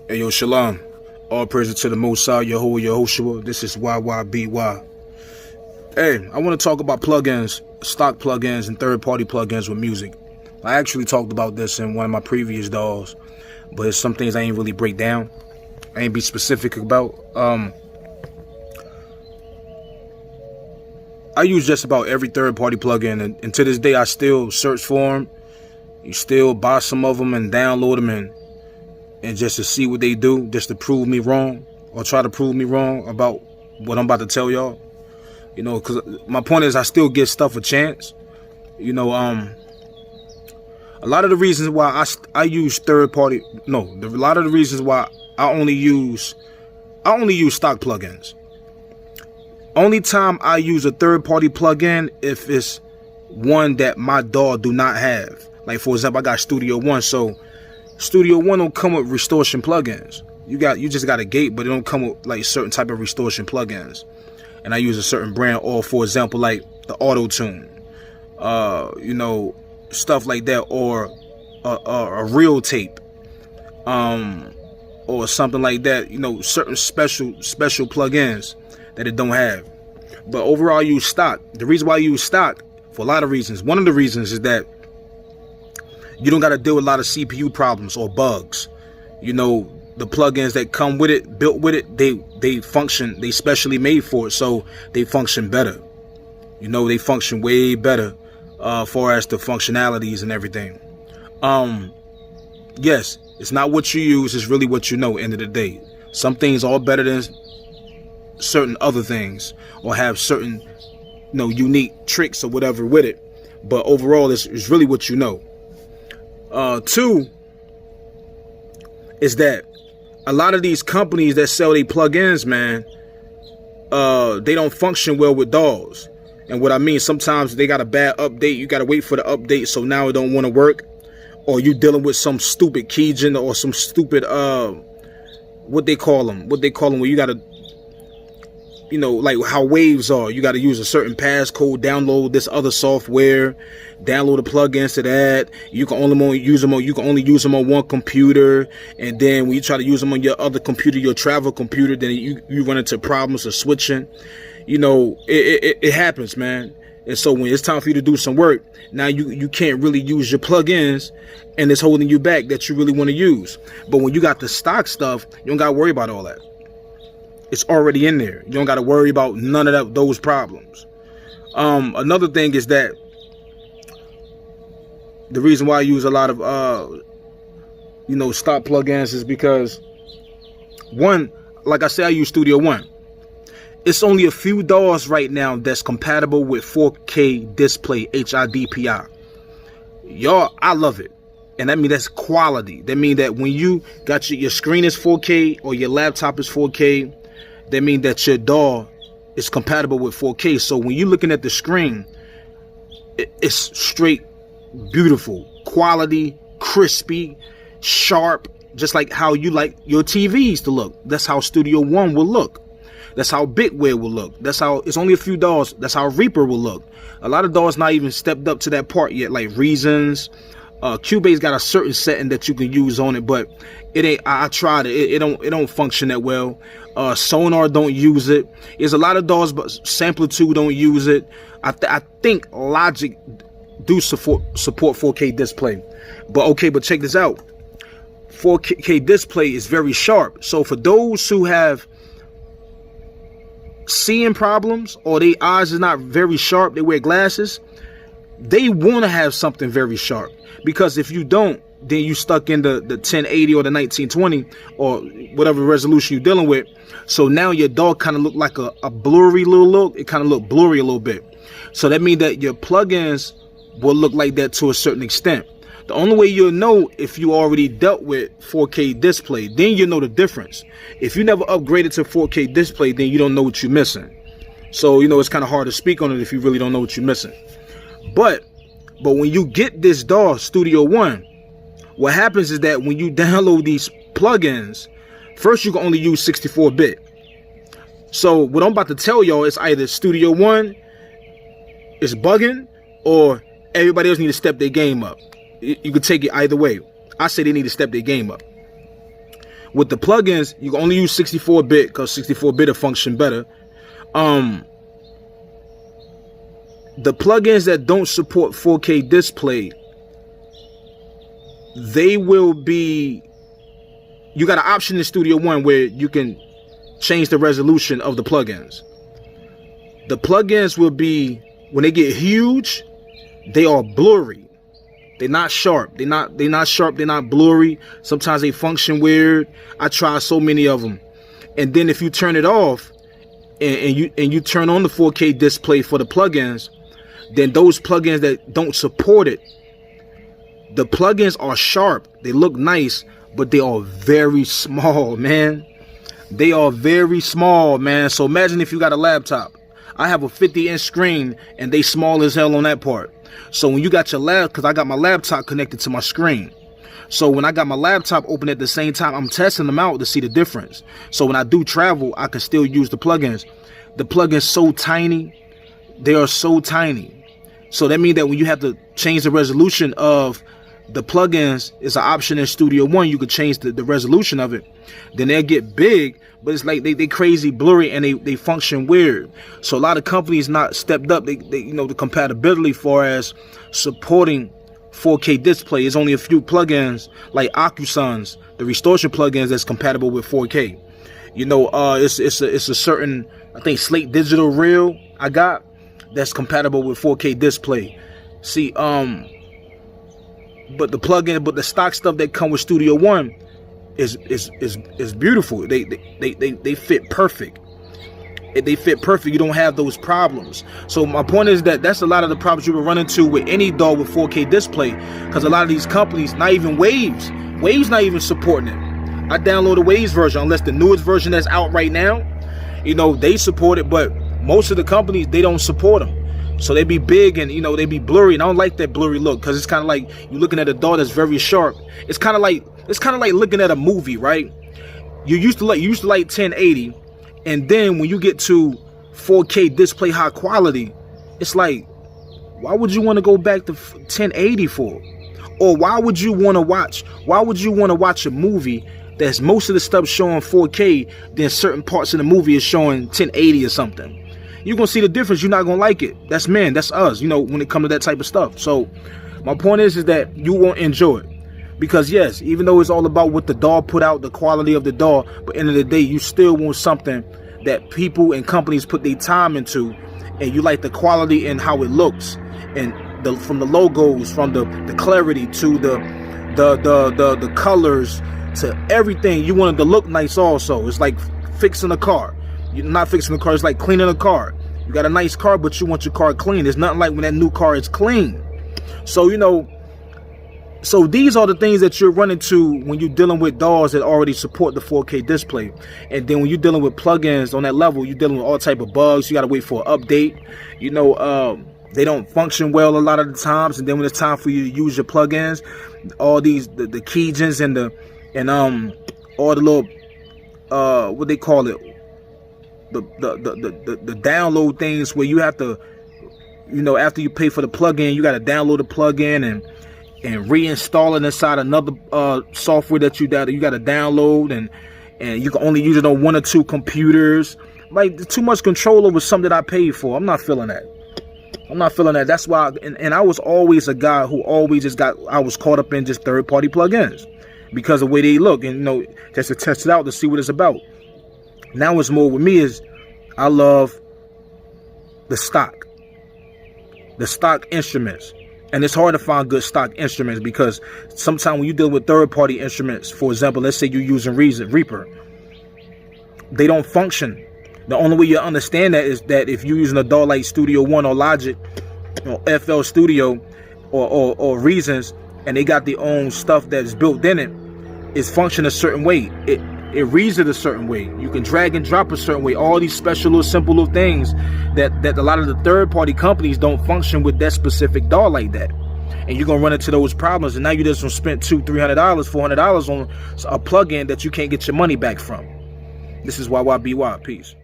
Hey yo, Shalom. All praises to the Most High, Yahuwah, Yehoshua. This is YYBY. Hey, I want to talk about plugins, stock plugins, and third-party plugins with music. I actually talked about this in one of my previous dolls, but it's some things I ain't really break down. I ain't be specific about. I use just about every third-party plugin, and to this day, I still search for them. You still buy some of them and download them and just to see what they do, just to prove me wrong or try to prove me wrong about what I'm about to tell y'all. You know, because my point is I still give stuff a chance. You know, a lot of the reasons why I use a lot of the reasons why I only use stock plugins. Only time I use a third-party plugin if it's one that my DAW do not have. Like, for example, I got Studio One, so Studio One don't come with distortion plugins. You just got a gate, but it don't come with like certain type of distortion plugins. And I use a certain brand, or for example, like the Auto Tune, you know, stuff like that, or a real tape, or something like that. You know, certain special plugins that it don't have. But overall, I use stock. The reason why I use stock, for a lot of reasons. One of the reasons is that you don't got to deal with a lot of CPU problems or bugs. You know, the plugins that come with it, built with it, they function, they specially made for it, so they function better. You know, they function way better as far as the functionalities and everything. Yes, it's not what you use, it's really what you know, end of the day. Some things are better than certain other things, or have certain, you know, unique tricks or whatever with it. But overall, it's really what you know. Two is that a lot of these companies that sell their plugins, man, they don't function well with DAWs. And what I mean, sometimes they got a bad update. You got to wait for the update, so now it don't want to work. Or you dealing with some stupid keygen or some stupid what they call them where you got to, you know, like how waves are. You got to use a certain passcode, download this other software, download the plugins to that. You can only use them on one computer, and then when you try to use them on your other computer, your travel computer, then you run into problems of switching. You know, it happens, man. And so when it's time for you to do some work, now you can't really use your plugins, and it's holding you back that you really want to use. But when you got the stock stuff, you don't got to worry about all that. It's already in there. You don't got to worry about none of those problems. Another thing is that the reason why I use a lot of, you know, stock plugins is because, one, like I said, I use Studio One. It's only a few DAWs right now that's compatible with 4K display HIDPI. Y'all, I love it. And that means that's quality. That means that when you got your screen is 4K or your laptop is 4K, that means that your DAW is compatible with 4K. So when you're looking at the screen, it's straight beautiful, quality, crispy, sharp, just like how you like your TVs to look. That's how Studio One will look. That's how Bitware will look. That's how, it's only a few DAWs. That's how Reaper will look. A lot of DAWs not even stepped up to that part yet, like Reasons. Cubase got a certain setting that you can use on it, but it ain't. I tried it. It don't function that well. Sonar don't use it. There's a lot of DAWs, but Sampler2 don't use it. I think Logic do support 4K display, but check this out. 4K display is very sharp. So for those who have seeing problems or their eyes is not very sharp, they wear glasses, they want to have something very sharp. Because if you don't, then you stuck in the 1080 or the 1920 or whatever resolution you're dealing with. So now your DAW kind of look like a blurry little look. It kind of look blurry a little bit. So that means that your plugins will look like that to a certain extent. The only way you'll know if you already dealt with 4K display, then you know the difference. If you never upgraded to 4K display, then you don't know what you're missing. So, you know, it's kind of hard to speak on it if you really don't know what you're missing. But when you get this DAW, Studio One, what happens is that when you download these plugins, first you can only use 64-bit. So what I'm about to tell y'all is either Studio One is bugging or everybody else need to step their game up. You could take it either way. I say they need to step their game up. With the plugins, you can only use 64-bit because 64-bit will function better. The plugins that don't support 4K display, they will be, you got an option in Studio One where you can change the resolution of the plugins. The plugins will be, when they get huge, they are blurry. They're not sharp. They're not sharp. They're not blurry. Sometimes they function weird. I tried so many of them. And then if you turn it off and you turn on the 4K display for the plugins, then those plugins that don't support it, the plugins are sharp. They look nice, but they are very small, man. They are very small, man. So imagine if you got a laptop. I have a 50-inch screen and they small as hell on that part. So when you got your lap, because I got my laptop connected to my screen. So when I got my laptop open at the same time, I'm testing them out to see the difference. So when I do travel, I can still use the plugins. The plugins so tiny. They are so tiny. So that means that when you have to change the resolution of the plugins, it's an option in Studio One. You could change the resolution of it. Then they'll get big, but it's like they crazy blurry and they function weird. So a lot of companies not stepped up. They you know, the compatibility for as supporting 4K display. Is only a few plugins like OcuSons, the Restoration plugins that's compatible with 4K. You know, it's a certain, I think Slate Digital Reel I got that's compatible with 4K display. See, but the stock stuff that come with Studio One is beautiful. They fit perfect. They fit perfect. You don't have those problems. So my point is that that's a lot of the problems you will run into with any DAW with 4K display, because a lot of these companies, not even Waves not even supporting it. I download the Waves version, unless the newest version that's out right now, you know, they support it, but most of the companies, they don't support them. So they be big and, you know, they be blurry, and I don't like that blurry look, because it's kind of like you're looking at a DAW that's very sharp. It's kind of like looking at a movie, right? You used to like 1080, and then when you get to 4K display high quality, it's like, why would you want to go back to 1080 for? Or why would you want to watch a movie that's most of the stuff showing 4K, then certain parts of the movie is showing 1080 or something? You're going to see the difference. You're not going to like it. That's men. That's us, you know, when it comes to that type of stuff. So my point is that you won't enjoy it. Because, yes, even though it's all about what the DAW put out, the quality of the DAW, but at the end of the day, you still want something that people and companies put their time into, and you like the quality and how it looks, and from the logos, from the clarity to the colors to everything. You want it to look nice also. It's like fixing a car. You're not fixing the car, it's like cleaning a car. You got a nice car, but you want your car clean. There's nothing like when that new car is clean. So, you know, so these are the things that you're running to when you're dealing with DAWs that already support the 4K display. And then when you're dealing with plugins on that level, you're dealing with all type of bugs. You got to wait for an update. You know, they don't function well a lot of the times. And then when it's time for you to use your plugins, all these the keygens and all the little what they call it, the download things where you have to, you know, after you pay for the plugin, you got to download the plugin and reinstall it inside another software that you got to download, and you can only use it on 1 or 2 computers. Like, too much control over something that I paid for. I'm not feeling that. That's why, and I was always a guy who always I was caught up in just third-party plugins because of the way they look, and, you know, just to test it out to see what it's about. Now it's more with me is I love the stock instruments. And it's hard to find good stock instruments because sometimes when you deal with third-party instruments, for example, let's say you're using Reaper, they don't function. The only way you understand that is that if you're using a DAW like Studio One or Logic or FL Studio or Reasons, and they got their own stuff that's built in it, it's function a certain way. It reads it a certain way. You can drag and drop a certain way. All these special little simple little things that a lot of the third-party companies don't function with that specific DAW like that. And you're going to run into those problems. And now you just spent $200, $300, $400 on a plugin that you can't get your money back from. This is YYBY. Peace.